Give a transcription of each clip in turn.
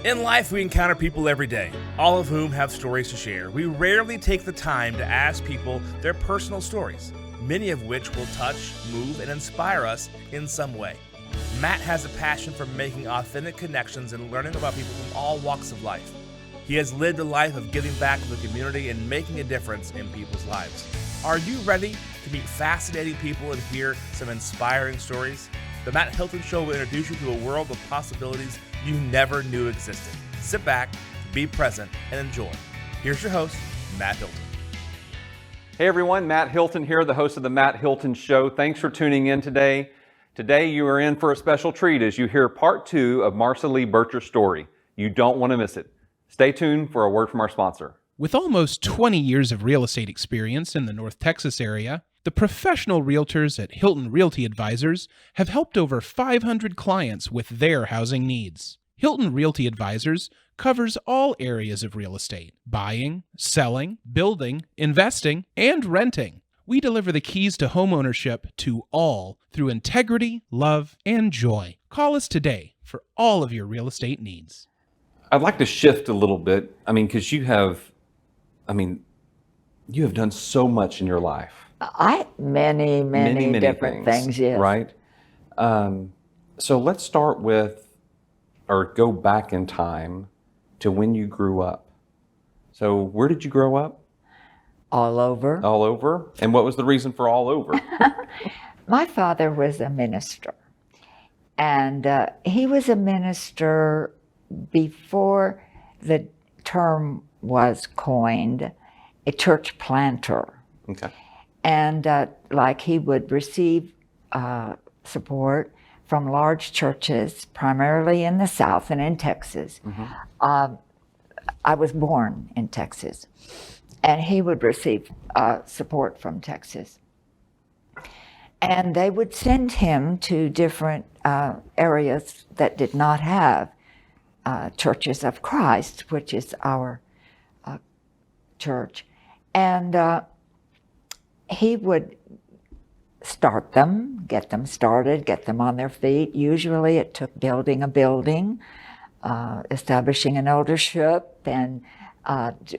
In life, we encounter people every day, all of whom have stories to share. We rarely take the time to ask people their personal stories, many of which will touch, move, and inspire us in some way. Matt has a passion for making authentic connections and learning about people from all walks of life. He has lived a life of giving back to the community and making a difference in people's lives. Are you ready to meet fascinating people and hear some inspiring stories? The Matt Hilton Show will introduce you to a world of possibilities you never knew existed. Sit back, be present, and enjoy. Here's your host, Matt Hilton. Hey everyone, Matt Hilton here, the host of the Matt Hilton Show. Thanks for tuning in today. Today you are in for a special treat as you hear part 2 of Marca Lee Bircher's story. You don't want to miss it. Stay tuned for a word from our sponsor. With almost 20 years of real estate experience in the North Texas area, the professional realtors at Hilton Realty Advisors have helped over 500 clients with their housing needs. Hilton Realty Advisors covers all areas of real estate: buying, selling, building, investing, and renting. We deliver the keys to homeownership to all through integrity, love, and joy. Call us today for all of your real estate needs. I'd like to shift a little bit. Because you have done so much in your life. Many different things, yes. Right? So let's start with, or go back in time to when you grew up. So where did you grow up? All over. All over? And what was the reason for all over? My father was a minister, and he was a minister before the term was coined, a church planter. Okay. And he would receive support from large churches, primarily in the South and in Texas. Mm-hmm. I was born in Texas, and he would receive support from Texas. And they would send him to different areas that did not have Churches of Christ, which is our church. And he would start them, get them started, get them on their feet. Usually it took building a building, establishing an eldership, and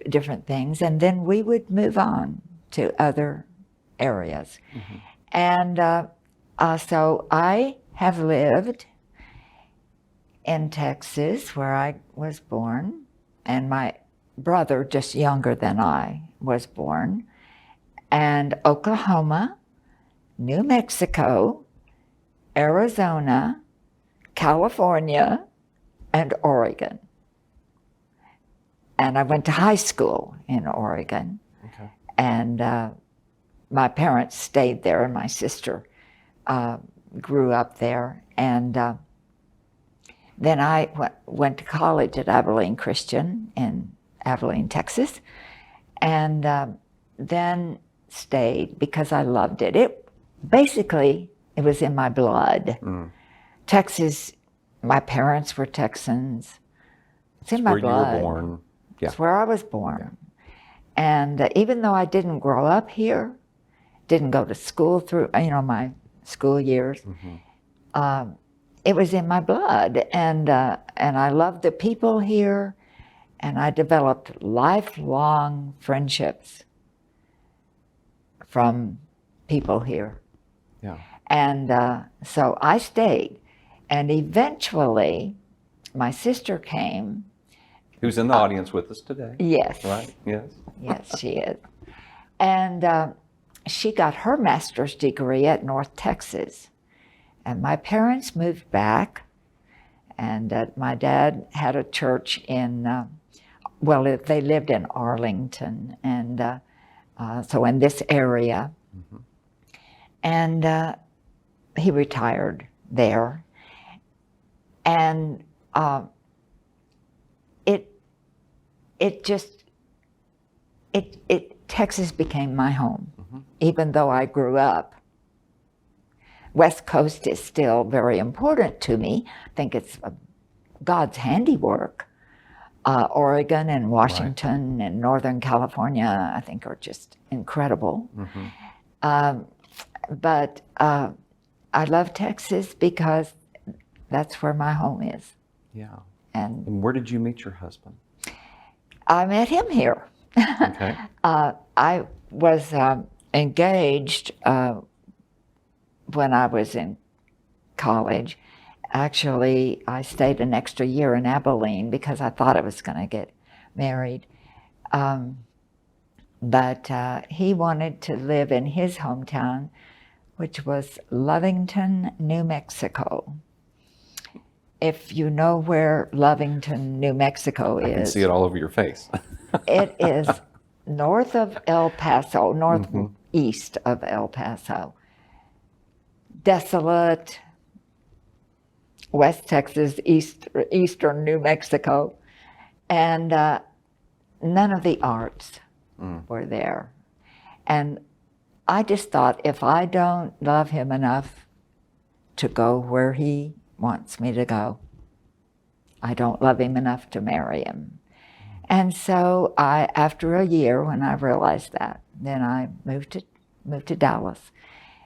different things. And then we would move on to other areas. Mm-hmm. And so I have lived in Texas, where I was born, and my brother, just younger than I, was born, and Oklahoma, New Mexico, Arizona, California, and Oregon. And I went to high school in Oregon. Okay. And my parents stayed there, and my sister grew up there. And then I went to college at Abilene Christian in Abilene, Texas, and then stayed because I loved it. It was in my blood. Mm. Texas, my parents were Texans. It's in my blood. Where you were born. Yeah. It's where I was born. Yeah. And even though I didn't grow up here, didn't go to school through my school years, mm-hmm. It was in my blood, and I loved the people here, and I developed lifelong friendships from people here. Yeah. And so I stayed, and eventually my sister came. Who's in the audience with us today. Yes. Right? Yes. Yes, she is. And she got her master's degree at North Texas. And my parents moved back, and my dad had a church in, they lived in Arlington, and so in this area. Mm-hmm. And he retired there. And Texas became my home, mm-hmm. even though I grew up. West Coast is still very important to me. I think it's God's handiwork. Oregon and Washington, right. and Northern California, I think, are just incredible. Mm-hmm. But I love Texas because that's where my home is. Yeah. And where did you meet your husband? I met him here. Okay. I was engaged when I was in college. Actually, I stayed an extra year in Abilene because I thought I was going to get married. But he wanted to live in his hometown, which was Lovington, New Mexico. If you know where Lovington, New Mexico is. I can see it all over your face. It is north of El Paso, northeast of El Paso. Desolate, West Texas, eastern New Mexico. And none of the arts were there. And I just thought, if I don't love him enough to go where he wants me to go, I don't love him enough to marry him. And so after a year, when I realized that, then I moved to Dallas.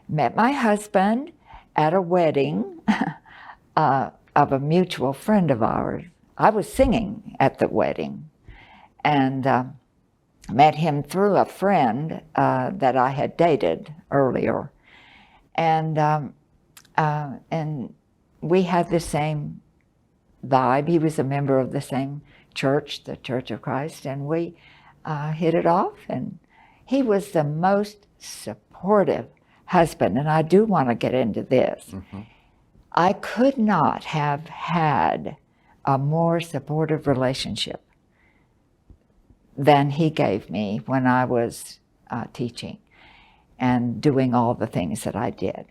Met my husband at a wedding of a mutual friend of ours. I was singing at the wedding, and met him through a friend that I had dated earlier, and we had the same vibe. He was a member of the same church, the Church of Christ, and we hit it off. And he was the most supportive husband. And I do want to get into this. I could not have had a more supportive relationship than he gave me when I was teaching and doing all the things that I did.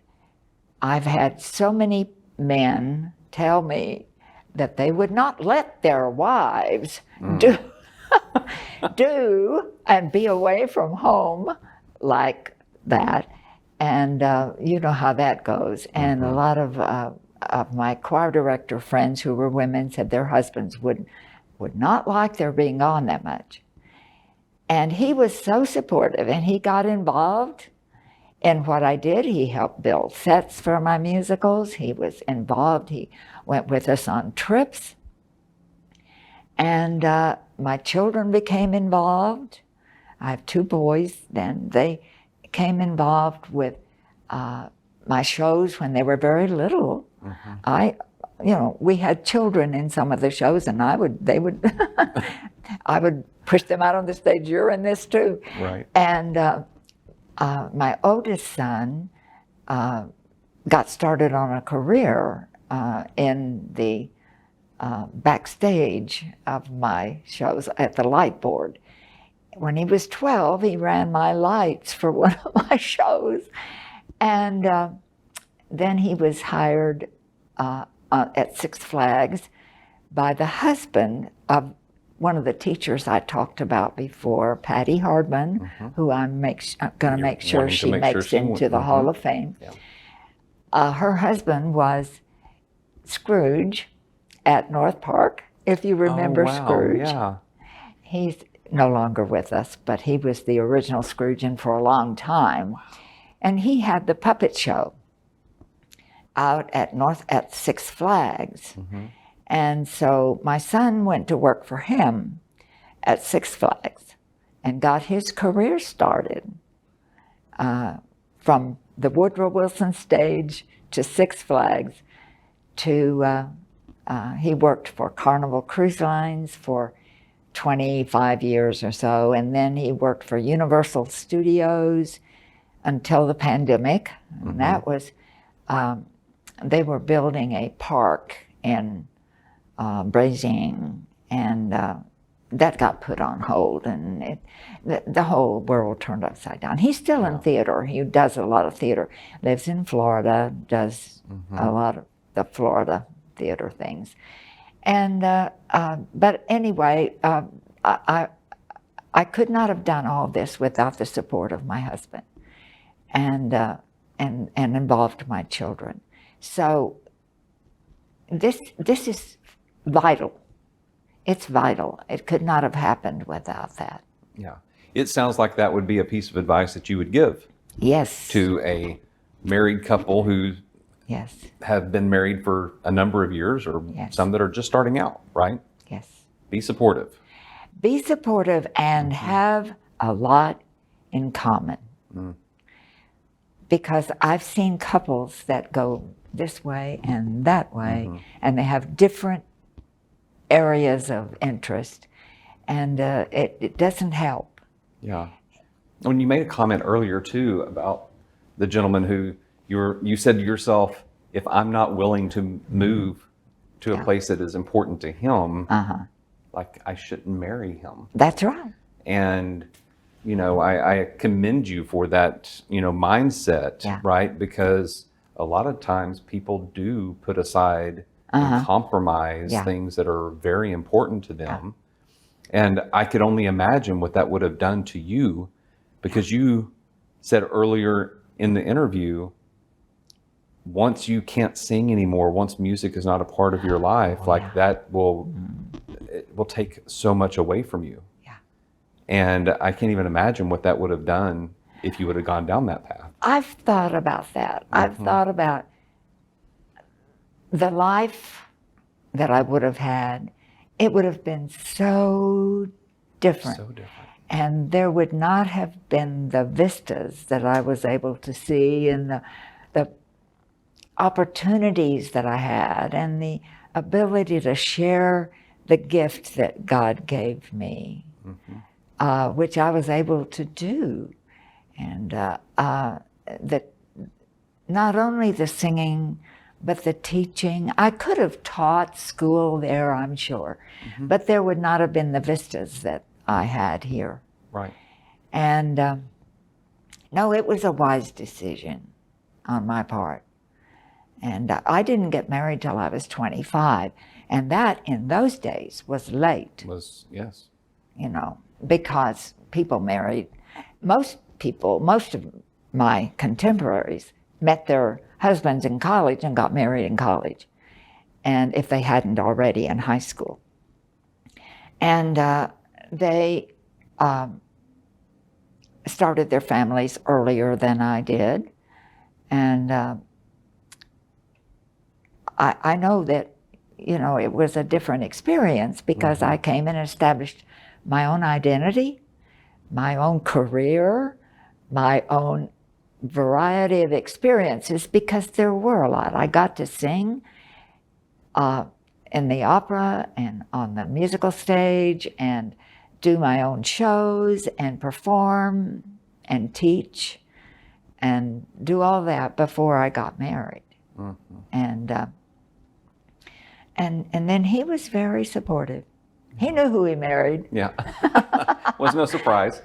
I've had so many men tell me that they would not let their wives do and be away from home like that. And you know how that goes. And a lot of my choir director friends who were women said their husbands would not like their being gone that much. And he was so supportive, and he got involved in what I did. He helped build sets for my musicals. He was involved. He went with us on trips. And my children became involved. I have 2 boys. Then they came involved with my shows when they were very little. We had children in some of the shows, and I would push them out on the stage. You're in this too. Right. And my oldest son got started on a career in the backstage of my shows at the light board. When he was 12, he ran my lights for one of my shows. And then he was hired at Six Flags by the husband of one of the teachers I talked about before, Patty Hardman, who I'm going to make sure she makes into the Hall of Fame. Yeah. Her husband was Scrooge at North Park, if you remember Scrooge. Yeah. He's no longer with us, but he was the original Scrooge and for a long time. And he had the puppet show out at Six Flags. And so my son went to work for him at Six Flags and got his career started from the Woodrow Wilson stage to Six Flags to, he worked for Carnival Cruise Lines for 25 years or so, and then he worked for Universal Studios until the pandemic. And that was, they were building a park in Beijing, and that got put on hold, and the whole world turned upside down. He's still in theater. He does a lot of theater. Lives in Florida, does a lot of the Florida theater things. And but anyway, I could not have done all this without the support of my husband, and involved my children. So this is vital. It's vital. It could not have happened without that. Yeah. It sounds like that would be a piece of advice that you would give. Yes. To a married couple who Yes. have been married for a number of years, or Yes. some that are just starting out, right? Yes. Be supportive. Be supportive and have a lot in common. Because I've seen couples that go this way and that way, and they have different areas of interest, and it doesn't help. Yeah. When you made a comment earlier too about the gentleman who you said to yourself, if I'm not willing to move to a place that is important to him, like I shouldn't marry him. That's right. And I commend you for that, mindset, right? Because a lot of times people do put aside and compromise things that are very important to them. And I could only imagine what that would have done to you, because you said earlier in the interview, once you can't sing anymore, once music is not a part of your life, that it will take so much away from you. And I can't even imagine what that would have done if you would have gone down that path. I've thought about that. I've thought about the life that I would have had. It would have been so different. So different. And there would not have been the vistas that I was able to see, and the opportunities that I had, and the ability to share the gift that God gave me. Which I was able to do. And that not only the singing, but the teaching. I could have taught school there, I'm sure, but there would not have been the vistas that I had here. Right. And no, it was a wise decision on my part. And I didn't get married till I was 25. And that, in those days, was late. Yes. Because people married, most of my contemporaries met their husbands in college and got married in college, and if they hadn't already in high school. And they started their families earlier than I did. And I know that, it was a different experience, because I came and established my own identity, my own career, my own variety of experiences, because there were a lot. I got to sing in the opera and on the musical stage, and do my own shows and perform and teach and do all that before I got married. And then he was very supportive. He knew who he married. Yeah. Was no surprise.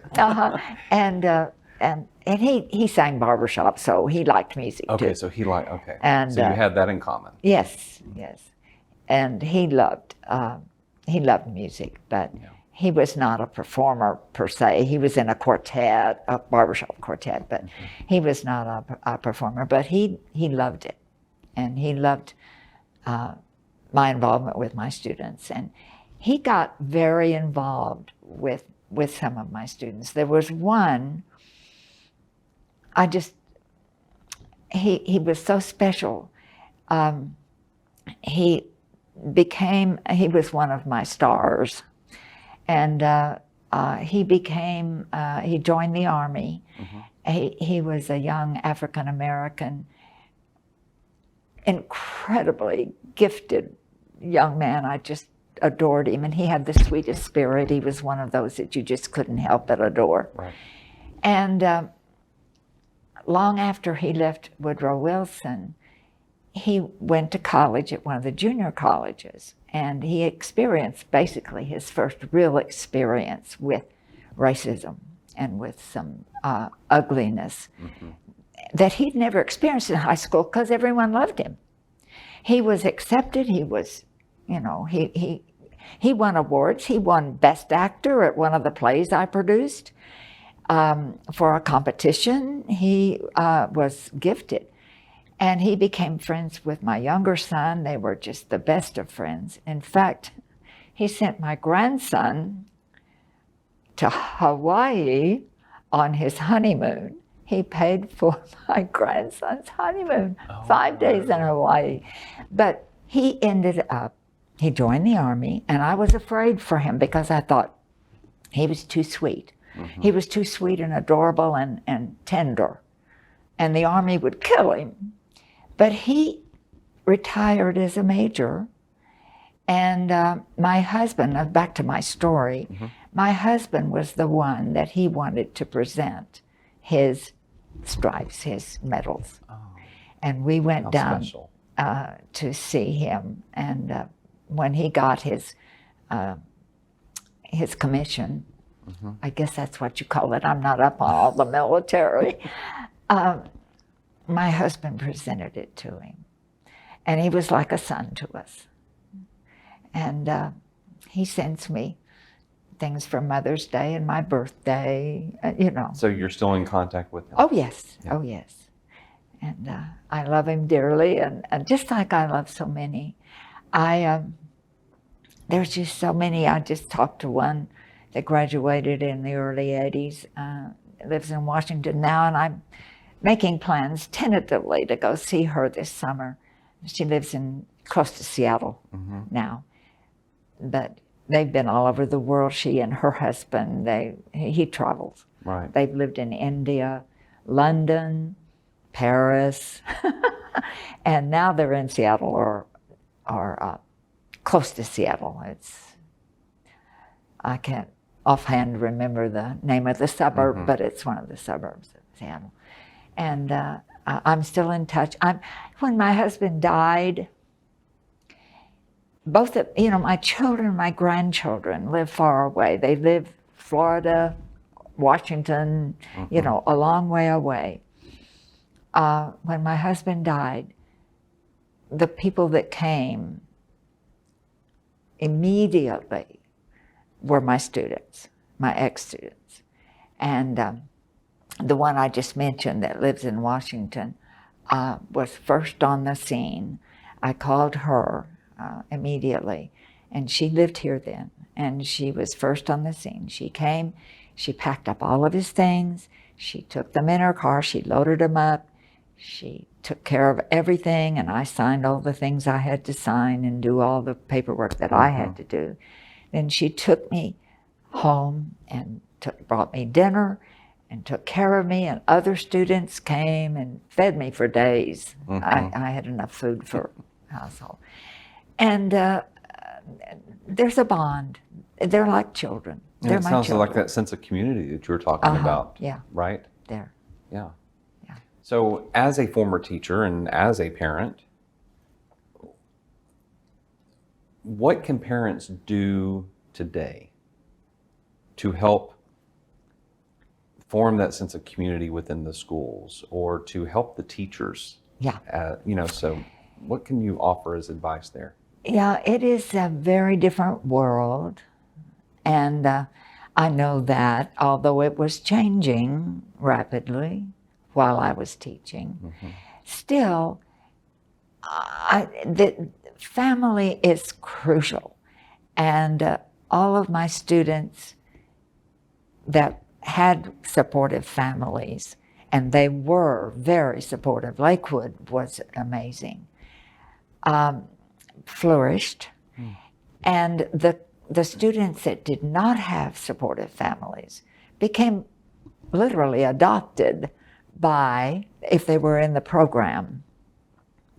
And he sang barbershop, so he liked music Okay, too. so he okay. And, so you had that in common. Yes. And he loved music, but he was not a performer per se. He was in a quartet, a barbershop quartet, but he was not a performer. But he loved it, and he loved my involvement with my students. And he got very involved with some of my students. There was one, he was so special. He was one of my stars. And he joined the Army. He was a young African-American, incredibly gifted young man. I just adored him, and he had the sweetest spirit. He was one of those that you just couldn't help but adore. Right. And long after he left Woodrow Wilson, he went to college at one of the junior colleges, and he experienced basically his first real experience with racism and with some ugliness that he'd never experienced in high school, because everyone loved him. He was accepted. He was, he won awards. He won Best Actor at one of the plays I produced for a competition. He was gifted. And he became friends with my younger son. They were just the best of friends. In fact, he sent my grandson to Hawaii on his honeymoon, He paid for my grandson's honeymoon, 5 days in Hawaii. But he joined the Army, and I was afraid for him because I thought he was too sweet. He was too sweet and adorable and tender, and the Army would kill him. But he retired as a major, and my husband, back to my story, my husband was the one that he wanted to present his stripes, his medals. And we went down to see him, and when he got his commission, I guess that's what you call it, I'm not up on all the military, my husband presented it to him. And he was like a son to us. And he sends me things for Mother's Day and my birthday, you know. So you're still in contact with him? Oh, yes. Yeah. Oh, yes. And I love him dearly, and just like I love so many. There's just so many. I just talked to one that graduated in the early 80s, lives in Washington now, and I'm making plans tentatively to go see her this summer. She lives close to Seattle now, but they've been all over the world. She and her husband, he travels. Right. They've lived in India, London, Paris, and now they're in Seattle or close to Seattle. I can't offhand remember the name of the suburb, but it's one of the suburbs of Seattle. And I'm still in touch. When my husband died, both of, my children, my grandchildren live far away. They live Florida, Washington, a long way away. When my husband died, the people that came immediately were my students, my ex-students. And the one I just mentioned that lives in Washington was first on the scene. I called her immediately, and she lived here then, and she was first on the scene. She came, she packed up all of his things, she took them in her car, she loaded them up, she took care of everything, and I signed all the things I had to sign and do all the paperwork that I had to do. Then she took me home and brought me dinner and took care of me, and other students came and fed me for days. I had enough food for household. And there's a bond. They're like children. And They're it my sounds children. like that sense of community that you were talking about. Yeah. Right? There. Yeah. Yeah. So as a former teacher and as a parent, what can parents do today to help form that sense of community within the schools, or to help the teachers? Yeah. So what can you offer as advice there? Yeah, it is a very different world. And I know that, although it was changing rapidly while I was teaching, still, the family is crucial. And all of my students that had supportive families, and they were very supportive. Lakewood was amazing. Flourished. And the students that did not have supportive families became literally adopted by, if they were in the program,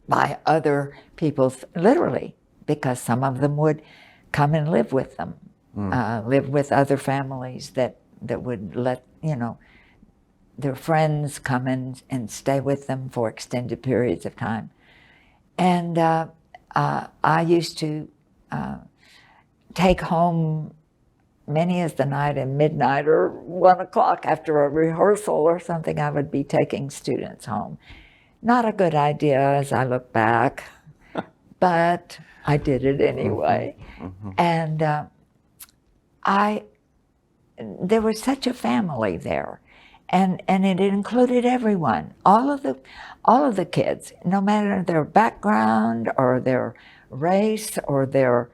by other people, literally, because some of them would come and live with them, live with other families that would let, their friends come in and stay with them for extended periods of time. And I used to take home many as the night and midnight or 1 o'clock after a rehearsal or something. I would be taking students home. Not a good idea as I look back, but I did it anyway. And there was such a family there, and it included everyone, all of the kids, no matter their background or their race or their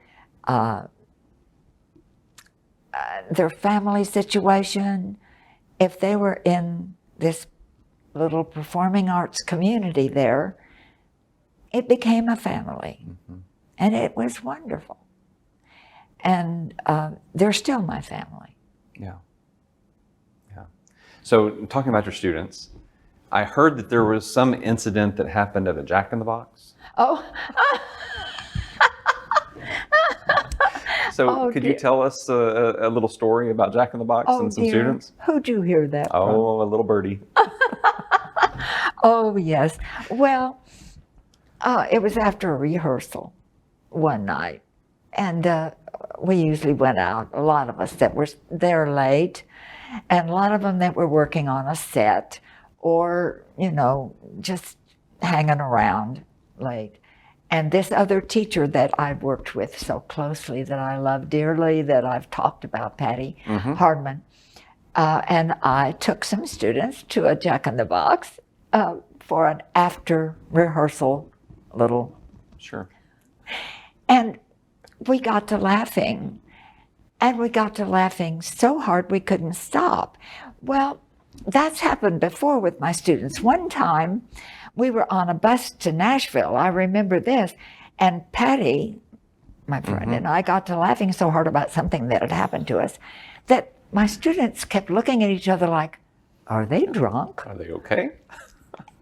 family situation. If they were in this little performing arts community there, it became a family. And it was wonderful. And they're still my family. Yeah. Yeah. So talking about your students, I heard that there was some incident that happened at a Jack in the Box. Oh. So Oh, could dear. you tell us a little story about Jack in the Box and some dear. students? Who'd you hear that from? Oh, a little birdie. Oh, yes. Well, it was after a rehearsal one night. And we usually went out, a lot of us that were there late, and a lot of them that were working on a set or, you know, just hanging around late. And this other teacher that I've worked with so closely, that I love dearly, that I've talked about, Patty Hardman, and I took some students to a Jack in the Box for an after rehearsal little. Sure. And we got to laughing, and we got to laughing so hard we couldn't stop. Well, that's happened before with my students. One time, we were on a bus to Nashville. I remember this. And Patty, my friend, and I got to laughing so hard about something that had happened to us that my students kept looking at each other like, are they drunk? Are they okay?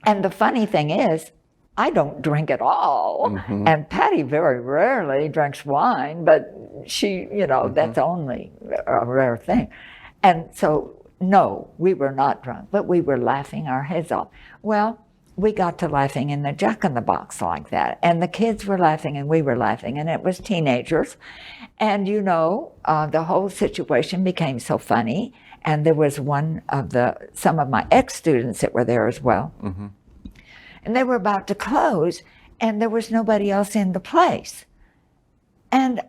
And the funny thing is, I don't drink at all. And Patty very rarely drinks wine, but she, you know, that's only a rare thing. And so, no, we were not drunk, but we were laughing our heads off. Well, we got to laughing in the Jack in the Box like that. And the kids were laughing and we were laughing, and it was teenagers. And you know, the whole situation became so funny. And there was some of my ex-students that were there as well. And they were about to close, and there was nobody else in the place. And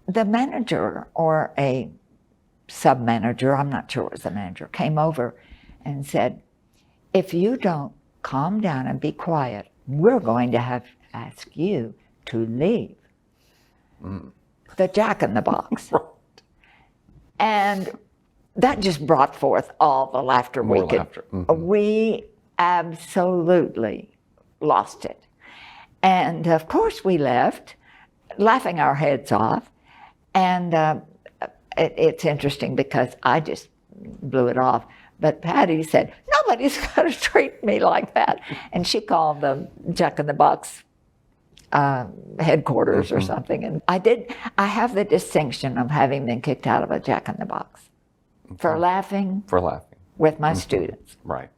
the manager, or a sub-manager, I'm not sure it was the manager, came over and said, if you don't calm down and be quiet, we're going to have to ask you to leave the Jack in the Box. And that just brought forth all the laughter More we could. laughter. We absolutely lost it. And of course we left, laughing our heads off. And it's interesting because I just blew it off. But Patty said, nobody's going to treat me like that. And she called the Jack in the Box headquarters or something. And I have the distinction of having been kicked out of a Jack in the Box for laughing with my students. Right.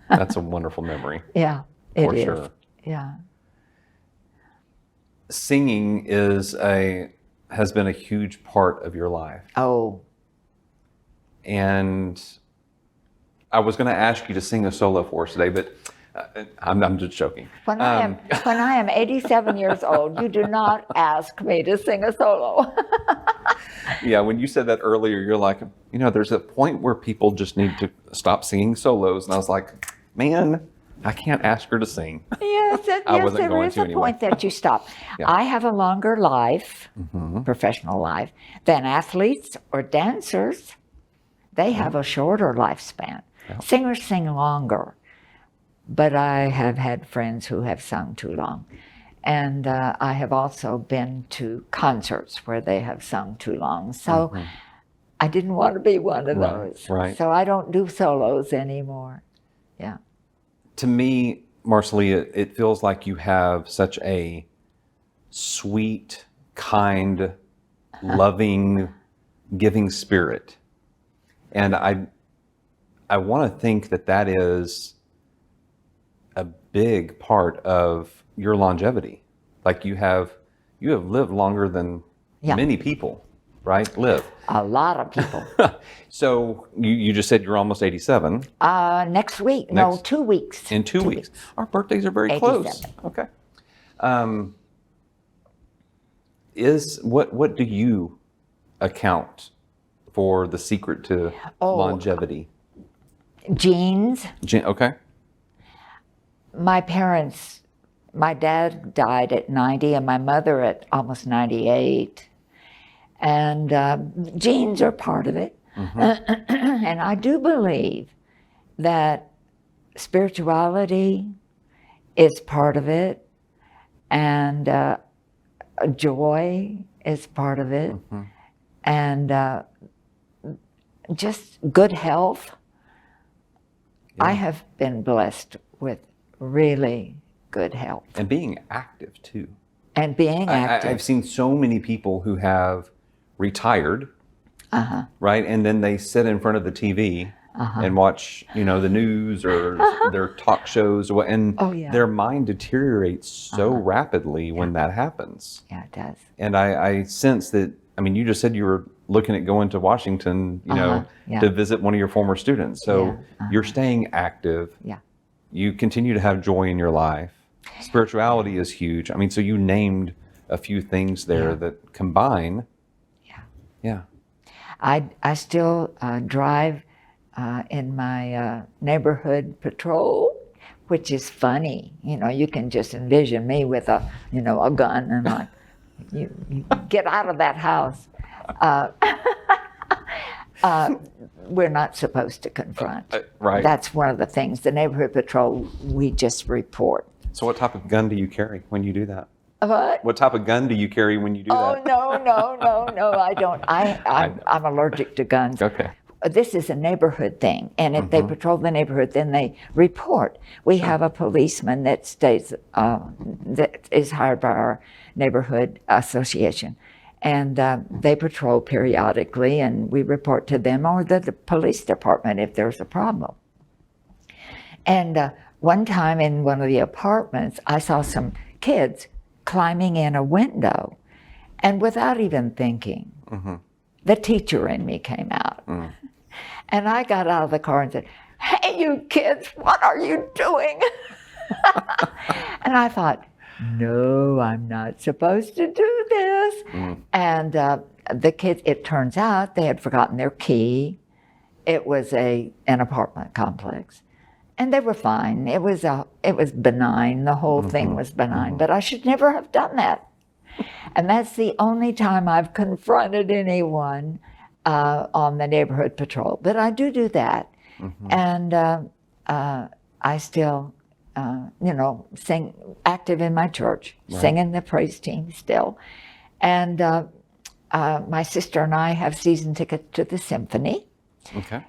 That's a wonderful memory. Yeah, it For is. sure. Yeah. Singing has been a huge part of your life. Oh, And I was going to ask you to sing a solo for us today, but I'm just joking. when I am 87 years old, you do not ask me to sing a solo. Yeah, when you said that earlier, you're like, you know, there's a point where people just need to stop singing solos. And I was like, man, I can't ask her to sing. Yes, I wasn't there going is to a anyway. point that you stop. Yeah. I have a longer life, professional life, than athletes or dancers. They have a shorter lifespan. Yeah. Singers sing longer, but I have had friends who have sung too long. And I have also been to concerts where they have sung too long. So I didn't want to be one of those. right. So I don't do solos anymore. Yeah. To me, Marca Lee, it feels like you have such a sweet, kind, loving, giving spirit. And I want to think that is a big part of your longevity. Like you have lived longer than many people, right? A lot of people. So you just said you're almost 87. Next week. No, 2 weeks. In 2 weeks. Our birthdays are very close. 87. Okay. What do you account for the secret to longevity? Genes. Okay. My parents, my dad died at 90 and my mother at almost 98. And genes are part of it. And I do believe that spirituality is part of it, and joy is part of it, and just good health. I have been blessed with really good health. And being active too. And being active. I've seen so many people who have retired, right? And then they sit in front of the TV and watch, the news or their talk shows, and their mind deteriorates so rapidly when that happens. Yeah, it does. And I sense that, you just said you were looking at going to Washington, to visit one of your former students. So you're staying active. Yeah. You continue to have joy in your life. Spirituality is huge. So you named a few things there that combine. Yeah. I still drive in my neighborhood patrol, which is funny. You can just envision me with a gun and like, you get out of that house. We're not supposed to confront. Right. That's one of the things. The neighborhood patrol, we just report. So what type of gun do you carry when you do that? What? What type of gun do you carry when you do that? Oh, no, I don't. I'm allergic to guns. Okay. This is a neighborhood thing, and if they patrol the neighborhood, then they report. We have a policeman that stays, that is hired by our neighborhood association, and they patrol periodically, and we report to them or the police department if there's a problem. And one time in one of the apartments, I saw some kids climbing in a window, and without even thinking, the teacher in me came out. And I got out of the car and said, "Hey, you kids, what are you doing?" And I thought, no, I'm not supposed to do this. And the kids, it turns out they had forgotten their key. It was an apartment complex. And they were fine. It was benign. The whole thing was benign. But I should never have done that. And that's the only time I've confronted anyone on the neighborhood patrol. But I do that. And I still, sing, active in my church, singing the praise team still. And my sister and I have season tickets to the symphony. Okay.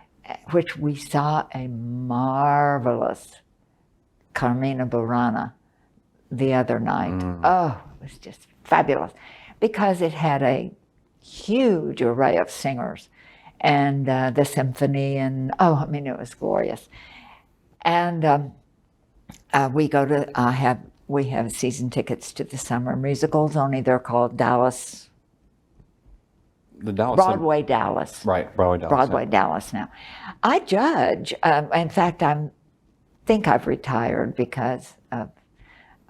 Which we saw a marvelous Carmina Burana the other night. Oh, it was just fabulous because it had a huge array of singers and the symphony, and it was glorious. And we have season tickets to the summer musicals, only they're called Dallas. The Dallas. Broadway Dallas. Right, Broadway Dallas. Broadway Dallas now. I judge. In fact, I think I've retired because of,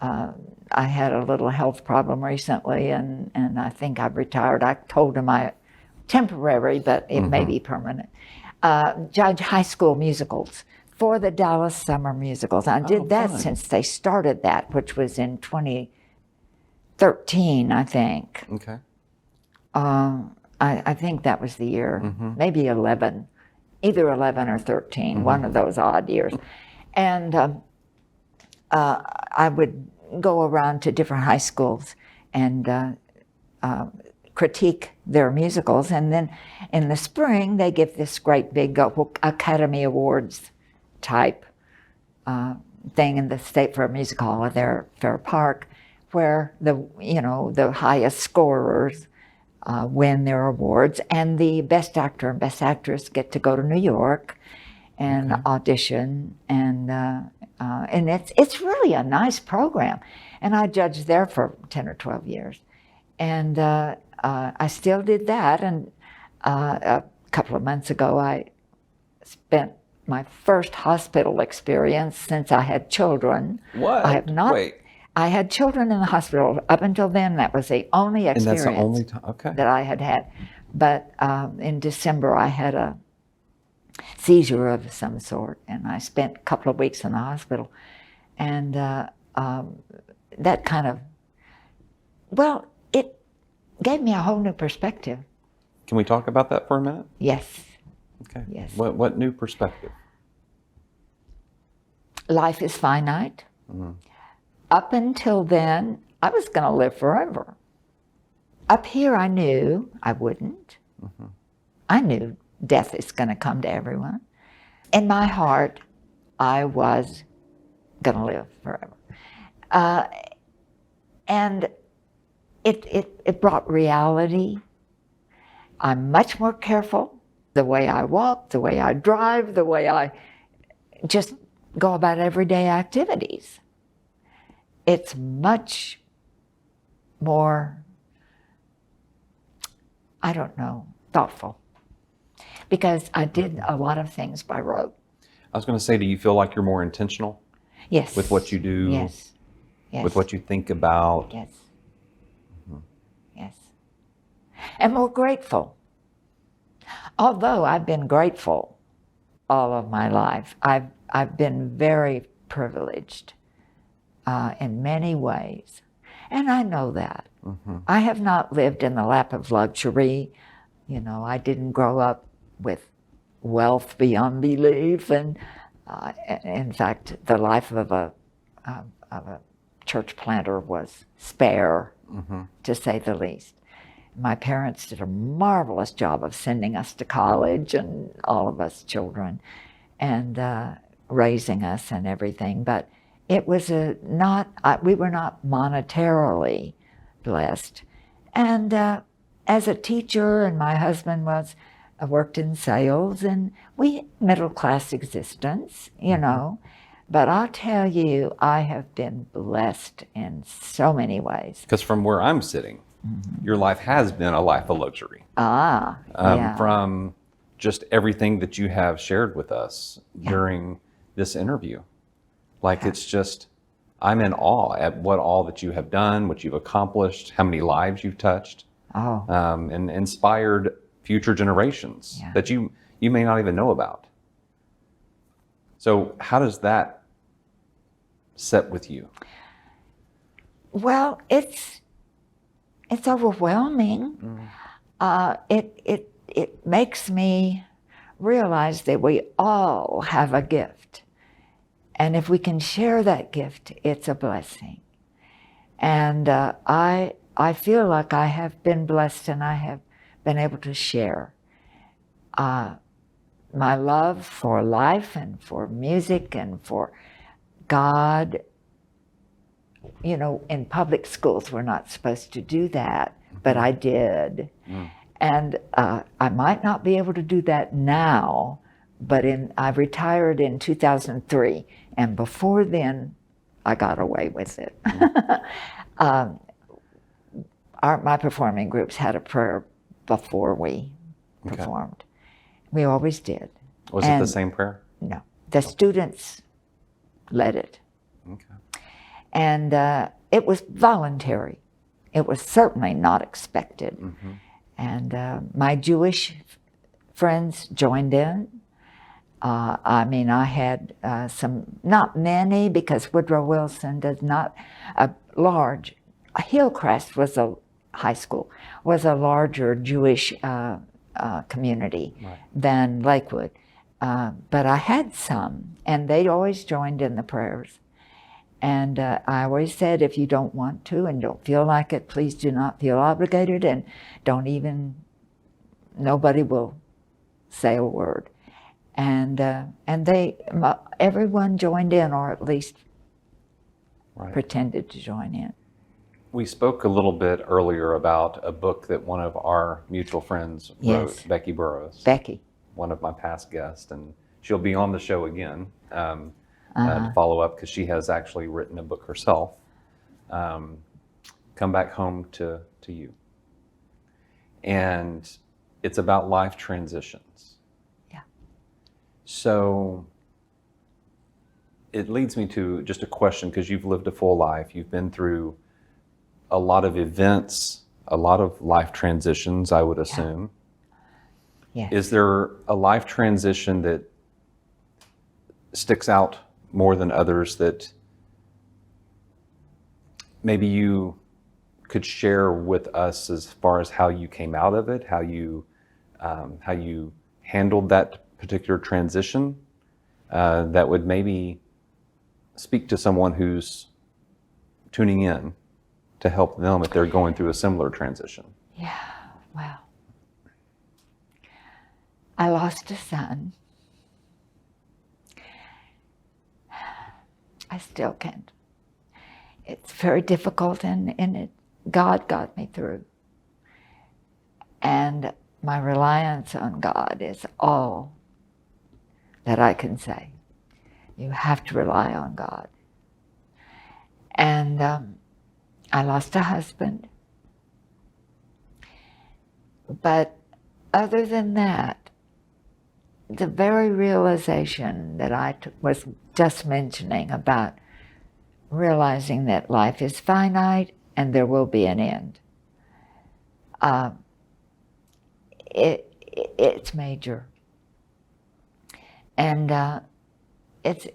I had a little health problem recently, and I think I've retired. I told him temporary, but it may be permanent. Judge high school musicals for the Dallas Summer Musicals. I did that since they started that, which was in 2013, I think. Okay. I think that was the year, maybe 11, either 11 or 13, one of those odd years. And I would go around to different high schools and critique their musicals. And then in the spring, they give this great big Academy Awards type thing in the State Fair Music Hall at their Fair Park, where the highest scorers win their awards, and the best actor and best actress get to go to New York and audition, and it's really a nice program. And I judged there for 10 or 12 years, and I still did that. And a couple of months ago, I spent my first hospital experience since I had children. What? I have not. Wait. I had children in the hospital. Up until then, that was the only experience and that's the only time. Okay. that I had had. But in December, I had a seizure of some sort, and I spent a couple of weeks in the hospital. And that kind of, it gave me a whole new perspective. Can we talk about that for a minute? Yes. Okay. Yes. What new perspective? life is finite. Up until then, I was going to live forever. Up here, I knew I wouldn't. I knew death is going to come to everyone. In my heart, I was going to live forever. And it brought reality. I'm much more careful. The way I walk, the way I drive, the way I just go about everyday activities. It's much more, I don't know, thoughtful. Because I did a lot of things by rote. I was going to say, do you feel like you're more intentional? Yes. With what you do? Yes. Yes. With what you think about? Yes. Yes. And more grateful. Although I've been grateful all of my life, I've been very privileged in many ways. And I know that. I have not lived in the lap of luxury. You know, I didn't grow up with wealth beyond belief. And in fact, the life of a church planter was spare, to say the least. My parents did a marvelous job of sending us to college, and all of us children, and raising us and everything. But it was we were not monetarily blessed. And as a teacher, and my husband worked in sales, and we middle-class existence, you know. But I'll tell you, I have been blessed in so many ways. Because from where I'm sitting, your life has been a life of luxury. Yeah. From just everything that you have shared with us during this interview. Like, it's just, I'm in awe at what all that you have done, what you've accomplished, how many lives you've touched, and inspired future generations that you may not even know about. So how does that set with you? Well, it's overwhelming. It makes me realize that we all have a gift. And if we can share that gift, it's a blessing. And I feel like I have been blessed, and I have been able to share my love for life and for music and for God. You know, in public schools, we're not supposed to do that, but I did. And I might not be able to do that now, but I retired in 2003, and before then, I got away with it. My performing groups had a prayer before we performed. We always did. Was it the same prayer? No. The students led it. Okay. And it was voluntary. It was certainly not expected. And my Jewish friends joined in. I mean, I had not many, because Woodrow Wilson does not, Hillcrest was a high school, was a larger Jewish community than Lakewood. But I had some, and they always joined in the prayers. And I always said, if you don't want to and don't feel like it, please do not feel obligated, and nobody will say a word. And everyone joined in, or at least pretended to join in. We spoke a little bit earlier about a book that one of our mutual friends wrote, Becky Burrows. Becky. One of my past guests, and she'll be on the show again to follow up, because she has actually written a book herself, Come Back Home to You. And it's about life transitions. Yeah. So it leads me to just a question, because you've lived a full life. You've been through a lot of events, a lot of life transitions, I would assume. Yes. Is there a life transition that sticks out more than others that maybe you could share with us, as far as how you came out of it, how you handled that particular transition, that would maybe speak to someone who's tuning in to help them if they're going through a similar transition? Yeah, well, I lost a son. I still can't. It's very difficult, and God got me through. And my reliance on God is all that I can say. You have to rely on God. And I lost a husband. But other than that, the very realization that I was just mentioning about realizing that life is finite and there will be an end, it's major. And it's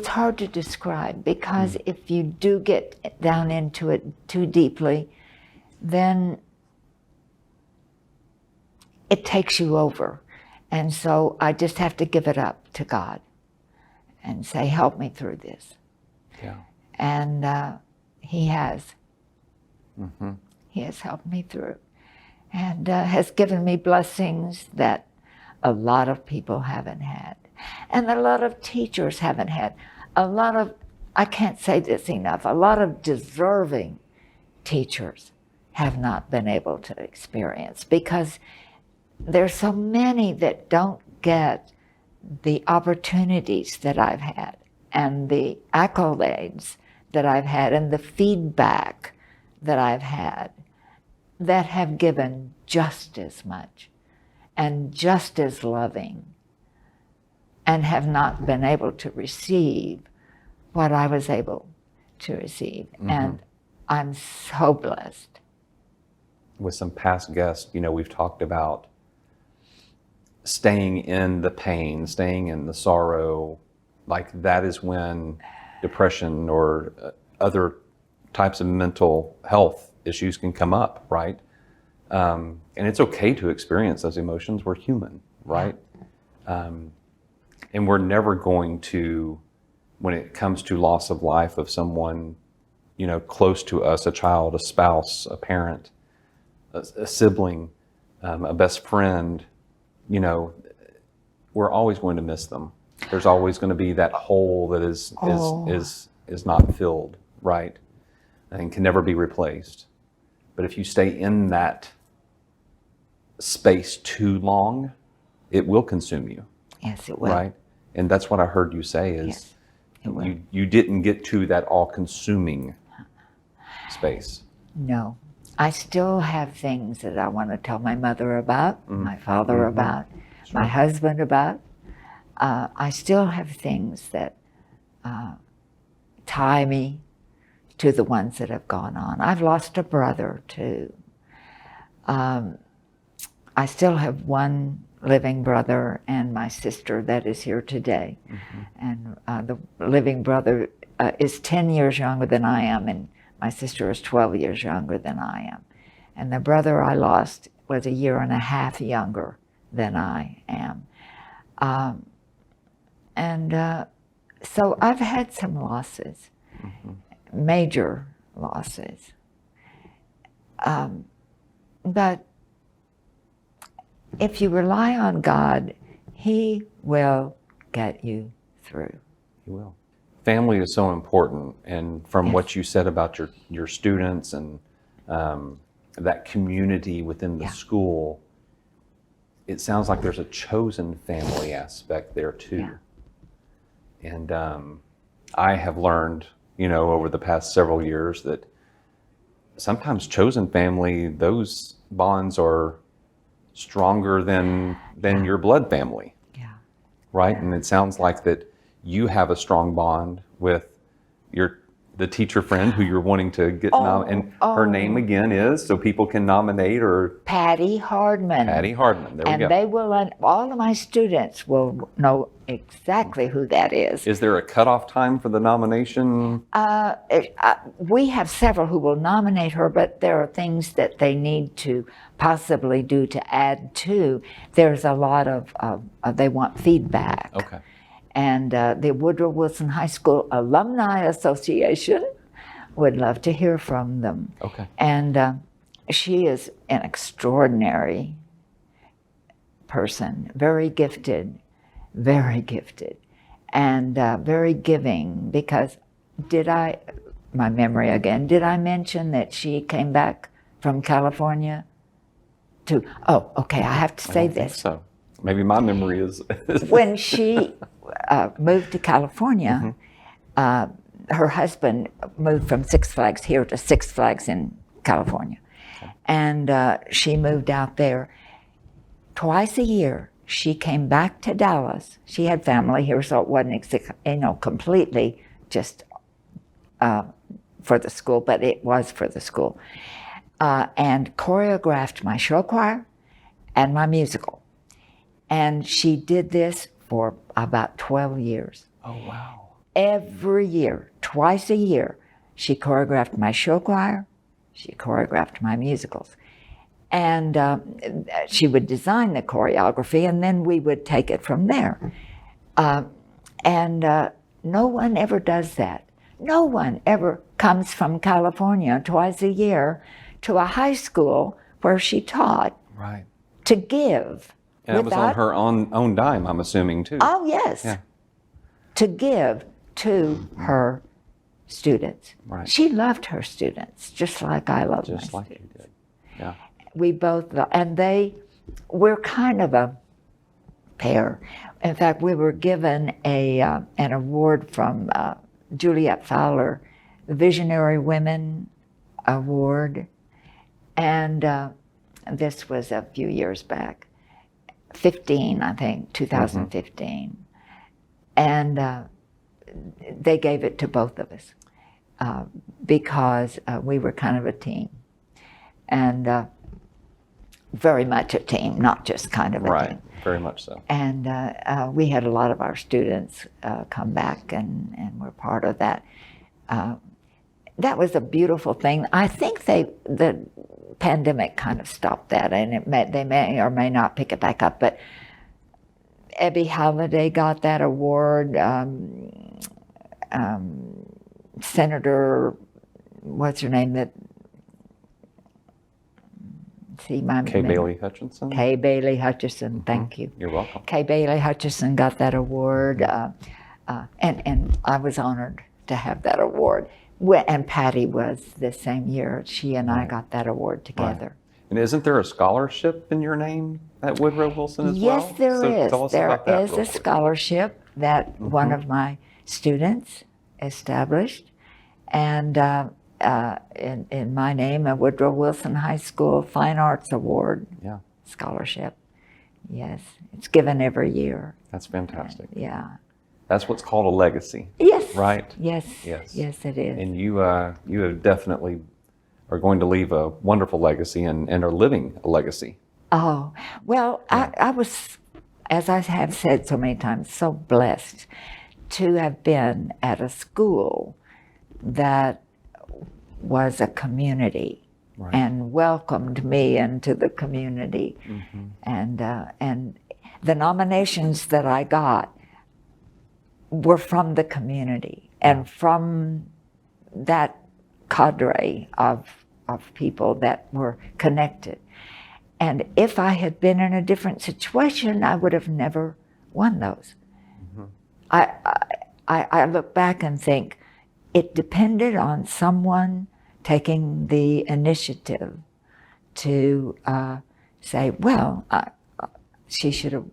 hard to describe, because if you do get down into it too deeply, then it takes you over. And so I just have to give it up to God and say, help me through this. Yeah. And he has. Mm-hmm. He has helped me through, and has given me blessings that a lot of people haven't had, and a lot of teachers haven't had. A lot of, I can't say this enough, a lot of deserving teachers have not been able to experience, because there's so many that don't get the opportunities that I've had, and the accolades that I've had, and the feedback that I've had, that have given just as much and just as loving, and have not been able to receive what I was able to receive. Mm-hmm. And I'm so blessed. With some past guests, we've talked about staying in the pain, staying in the sorrow. Like, that is when depression or other types of mental health issues can come up, right? And it's okay to experience those emotions. We're human, right? And we're never going to, when it comes to loss of life of someone, close to us, a child, a spouse, a parent, a sibling, a best friend, we're always going to miss them. There's always going to be that hole that is not filled, right? And can never be replaced. But if you stay in that space too long, it will consume you. Yes, it will. Right? And that's what I heard you say is, yes, it will. You didn't get to that all-consuming space. No. I still have things that I want to tell my mother about, my father about, my husband about. I still have things that tie me to the ones that have gone on. I've lost a brother too. I still have one living brother and my sister that is here today. And the living brother is 10 years younger than I am, and my sister is 12 years younger than I am. And the brother I lost was 1.5 years younger than I am. So I've had some losses. Major losses. But if you rely on God, He will get you through. He will. Family is so important, and from what you said about your students and that community within the school, it sounds like there's a chosen family aspect there too. And I have learned, over the past several years, that sometimes chosen family, those bonds are stronger than your blood family. Yeah. Right? And it sounds like that you have a strong bond with the teacher friend who you're wanting to get and her name again is, so people can nominate, or Patty Hardman. Patty Hardman. There we go. And they will, all of my students will know exactly who that is. Is there a cutoff time for the nomination? We have several who will nominate her, but there are things that they need to possibly do to add to. There's a lot of they want feedback. Okay. And the Woodrow Wilson High School Alumni Association would love to hear from them. Okay. And she is an extraordinary person, very gifted, and very giving, because my memory again, did I mention that she came back from California to, I have to say this. So maybe my memory is. When she moved to California, her husband moved from Six Flags here to Six Flags in California. And she moved out there. Twice a year, she came back to Dallas. She had family here, so it wasn't completely just for the school, but it was for the school. And choreographed my show choir and my musical. And she did this for about 12 years. Oh, wow. Every year, twice a year, she choreographed my show choir, she choreographed my musicals. And she would design the choreography, and then we would take it from there. No one ever does that. No one ever comes from California twice a year to a high school where she taught to give. And it was on her own dime, I'm assuming, too. Oh, yes. Yeah. To give to her students. Right. She loved her students, just like I loved my Just like students. you did. Yeah. We both, and we're kind of a pair. In fact, we were given an award from Juliet Fowler, the Visionary Women Award, and this was a few years back, 2015. And they gave it to both of us because we were kind of a team, and very much a team, not just kind of a team. Right, very much so. And we had a lot of our students come back and were part of that. That was a beautiful thing. I think the pandemic kind of stopped that, and they may or may not pick it back up, but Ebby Halliday got that award. Senator, what's her name? Kay Bailey Hutchinson. Kay Bailey Hutchinson, thank you. You're welcome. Kay Bailey Hutchinson got that award, and I was honored to have that award. And Patty was the same year. She and I got that award together. Right. And isn't there a scholarship in your name at Woodrow Wilson as well? Yes, there is. Tell us about that There is a scholarship that one of my students established, and in my name, a Woodrow Wilson High School Fine Arts Award scholarship. Yes, it's given every year. That's fantastic. Yeah. That's what's called a legacy. Yes. Right? Yes. Yes. Yes, it is. And you have definitely are going to leave a wonderful legacy and are living a legacy. Oh, well, I was, as I have said so many times, so blessed to have been at a school that was a community and welcomed me into the community. And the nominations that I got were from the community and from that cadre of people that were connected. And if I had been in a different situation, I would have never won those. I look back and think it depended on someone taking the initiative to say, well, she should have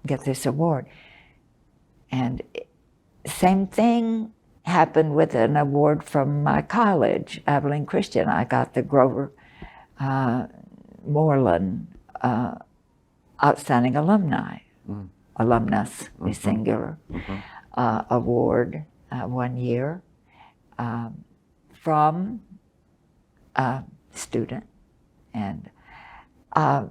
get this award. And same thing happened with an award from my college, Abilene Christian. I got the Grover Moreland Outstanding Alumni, alumnus, singular, award one year. from a student. And I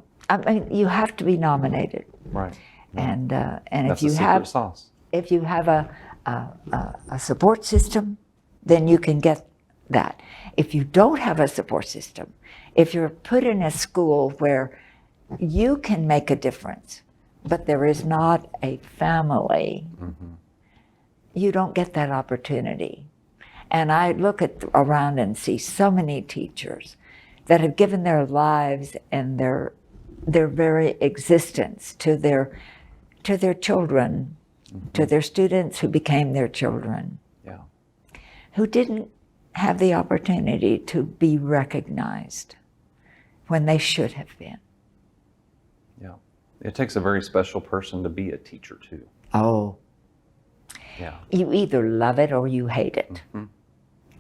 mean, you have to be nominated. Right. And That's if you the secret have sauce. if you have a support system, then you can get that. If you don't have a support system, if you're put in a school where you can make a difference, but there is not a family, you don't get that opportunity. And I look around and see so many teachers that have given their lives and their very existence to their children, to their students who became their children, who didn't have the opportunity to be recognized when they should have been. Yeah. It takes a very special person to be a teacher too. Oh. Yeah. You either love it or you hate it.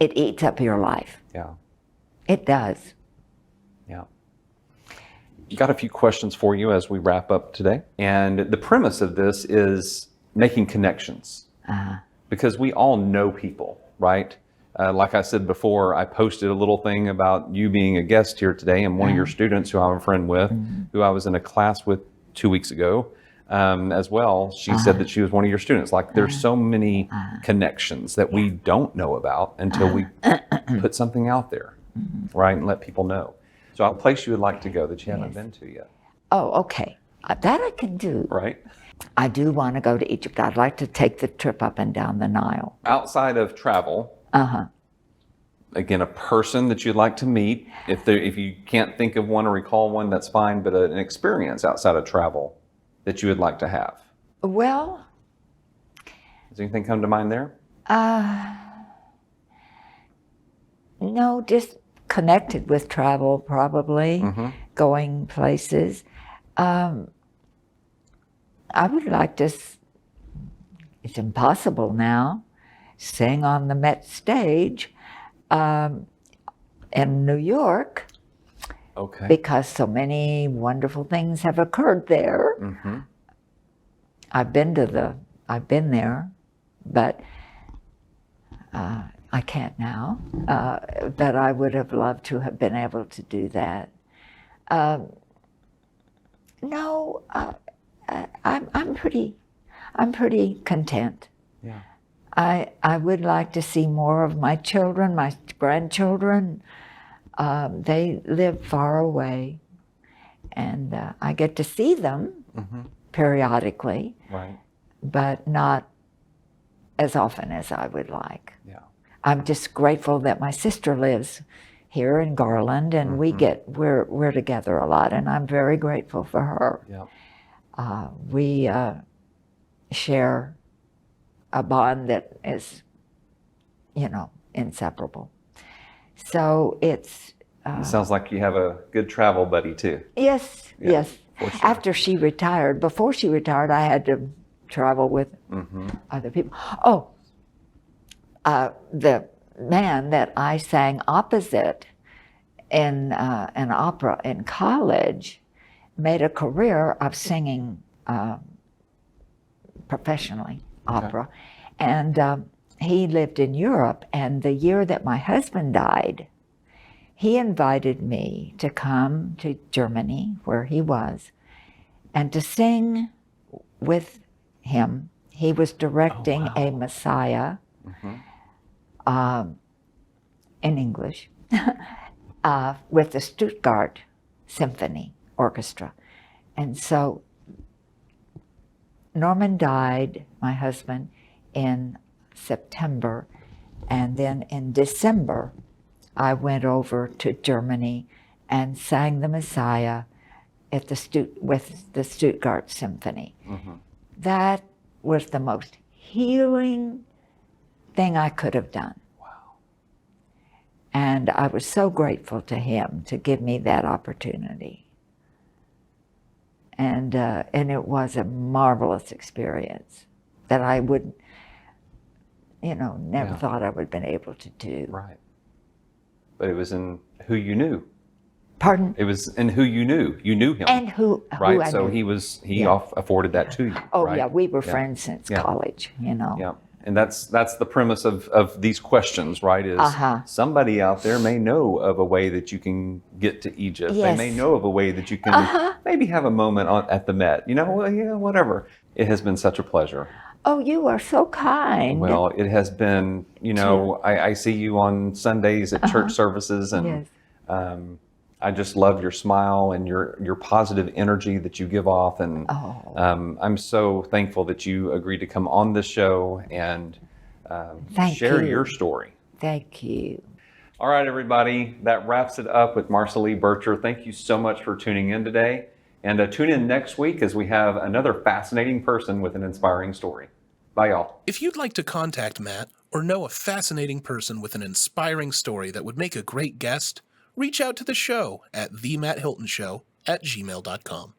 It eats up your life. Yeah. It does. Yeah. Got a few questions for you as we wrap up today. And the premise of this is making connections. Because we all know people, right? Like I said before, I posted a little thing about you being a guest here today, and one of your students who I'm a friend with, who I was in a class with 2 weeks ago as well, she said that she was one of your students. Like there's so many connections that we don't know about until we put something out there, right? And let people know. So a place you would like to go that you haven't been to yet. Oh, okay. That I can do. Right. I do want to go to Egypt. I'd like to take the trip up and down the Nile. Outside of travel, again, a person that you'd like to meet. If you can't think of one or recall one, that's fine. But an experience outside of travel that you would like to have. Well, Does anything come to mind there? no, just connected with travel, probably, going places. I would like to, it's impossible now, sing on the Met stage in New York. Okay. Because so many wonderful things have occurred there. I've been there, but I can't now. But I would have loved to have been able to do that. No, I'm pretty content. Yeah. I would like to see more of my children, my grandchildren. They live far away, and I get to see them periodically, Right. but not as often as I would like. Yeah. I'm just grateful that my sister lives here in Garland, and we're together a lot, and I'm very grateful for her. Yeah. We share a bond that is, inseparable. So it's... It sounds like you have a good travel buddy too. Yes, Yeah, yes. for sure. After she retired, before she retired, I had to travel with other people. Oh, the man that I sang opposite in an opera in college made a career of singing professionally opera. And he lived in Europe, and the year that my husband died, he invited me to come to Germany, where he was, and to sing with him. He was directing a Messiah in English with the Stuttgart Symphony Orchestra. And so Norman died, my husband, in September, and then in December I went over to Germany and sang the Messiah at with the Stuttgart Symphony. That was the most healing thing I could have done. Wow. And I was so grateful to him to give me that opportunity. And it was a marvelous experience that I would, never thought I would have been able to do. Right. But it was in who you knew. Pardon? It was in who you knew. You knew him. And who right? I So knew. he afforded that to you. Oh right? yeah, we were friends since college, Yeah. And that's the premise of these questions, right? Is somebody out there may know of a way that you can get to Egypt. Yes. They may know of a way that you can maybe have a moment at the Met. Whatever. It has been such a pleasure. Oh, you are so kind. Well, it has been, I see you on Sundays at church services, and I just love your smile and your positive energy that you give off. And I'm so thankful that you agreed to come on this show and share your story. Thank you. All right, everybody, that wraps it up with Marca Lee Bircher. Thank you so much for tuning in today. And tune in next week as we have another fascinating person with an inspiring story. Bye, y'all. If you'd like to contact Matt or know a fascinating person with an inspiring story that would make a great guest, reach out to the show at themattHiltonshow@gmail.com.